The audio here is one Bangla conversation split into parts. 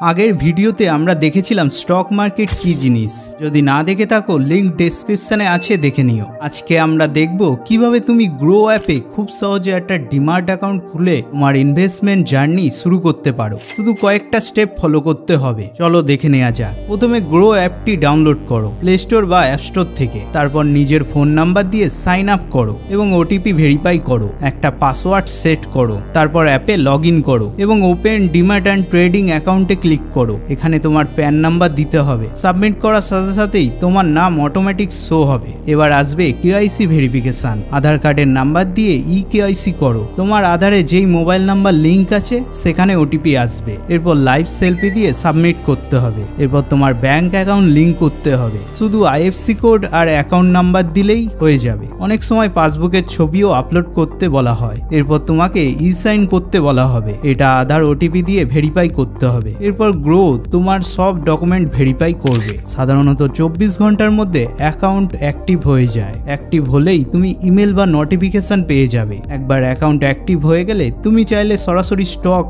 আগের ভিডিওতে আমরা দেখেছিলাম স্টক মার্কেট কি জিনিস। যদি না দেখে থাকো লিংক ডেসক্রিপশনে আছে, দেখে নিও। আজকে আমরা দেখব কিভাবে তুমি গ্রো অ্যাপে খুব সহজে একটা ডিমার্ট অ্যাকাউন্ট খুলে তোমার ইনভেস্টমেন্ট জার্নি শুরু করতে পারো। শুধু কয়েকটা স্টেপ ফলো করতে হবে, চলো দেখে নেওয়া যাক। প্রথমে গ্রো অ্যাপটি ডাউনলোড করো প্লে স্টোর বা অ্যাপ স্টোর থেকে। তারপর নিজের ফোন নাম্বার দিয়ে সাইন আপ করো এবং ওটিপি ভেরিফাই করো। একটা পাসওয়ার্ড সেট করো, তারপর অ্যাপে লগ ইন করো এবং ওপেন ডিম্যাট অ্যান্ড ট্রেডিং অ্যাকাউন্টে ক্লিক করো। এখানে তোমার প্যান নাম্বার দিতে হবে। সাবমিট করার সাথে সাথেই তোমার নাম অটোমেটিক শো হবে। এবার আসবে কেওয়াইসি ভেরিফিকেশন। আধার কার্ডের নাম্বার দিয়ে কেওয়াইসি করো। তোমার আধারে যেই মোবাইল নাম্বার লিংক আছে সেখানে ওটিপি আসবে। এরপর লাইভ সেলফি দিয়ে সাবমিট করতে হবে। এরপর তোমার ব্যাংক অ্যাকাউন্ট লিংক করতে হবে। শুধু আইএফসি কোড আর অ্যাকাউন্ট নাম্বার দিলেই হয়ে যাবে। অনেক সময় পাসবুকের ছবিও আপলোড করতে বলা হয়। এরপর তোমাকে সাইন করতে বলা হবে। এটা আধার ওটিপি দিয়ে ভেরিফাই করতে হবে। এরপর গ্রো তোমার সব ডকুমেন্ট ভেরিফাই করবে। সাধারণত 24 ঘন্টার মধ্যে অ্যাকাউন্ট অ্যাক্টিভ হয়ে যায়। অ্যাক্টিভ হলেই তুমি ইমেল বা নোটিফিকেশন পেয়ে যাবে। একবার অ্যাকাউন্ট অ্যাক্টিভ হয়ে গেলে তুমি চাইলে সরাসরি স্টক,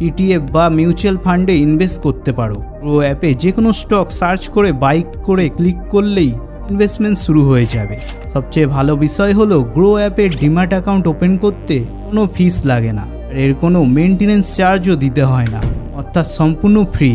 ইটিএফ বা মিউচুয়াল ফান্ডে ইনভেস্ট করতে পারো। গ্রো অ্যাপে যে কোনো স্টক সার্চ করে বাই করে ক্লিক করলেই ইনভেস্টমেন্ট শুরু হয়ে যাবে। সবচেয়ে ভালো বিষয় হলো গ্রো অ্যাপের ডিম্যাট অ্যাকাউন্ট ওপেন করতে কোনো ফিস লাগে না, আর এর কোনো মেনটেনেন্স চার্জও দিতে হয় না, অর্থাৎ সম্পূর্ণ ফ্রি।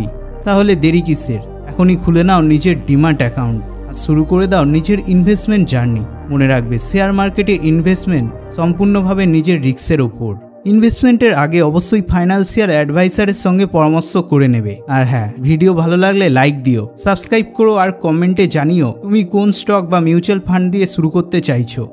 তাহলে দেরি কিসের? এখনই খুলে নাও নিজের ডিম্যাট অ্যাকাউন্ট আর শুরু করে দাও নিজের ইনভেস্টমেন্ট জার্নি। মনে রাখবে, শেয়ার মার্কেটে ইনভেস্টমেন্ট সম্পূর্ণভাবে নিজের রিস্কের ওপর। ইনভেস্টমেন্টের আগে অবশ্যই ফাইন্যান্সিয়াল অ্যাডভাইসারের সঙ্গে পরামর্শ করে নেবে। আর হ্যাঁ, ভিডিও ভালো লাগলে লাইক দিও, সাবস্ক্রাইব করো আর কমেন্টে জানিও তুমি কোন স্টক বা মিউচুয়াল ফান্ড দিয়ে শুরু করতে চাইছো।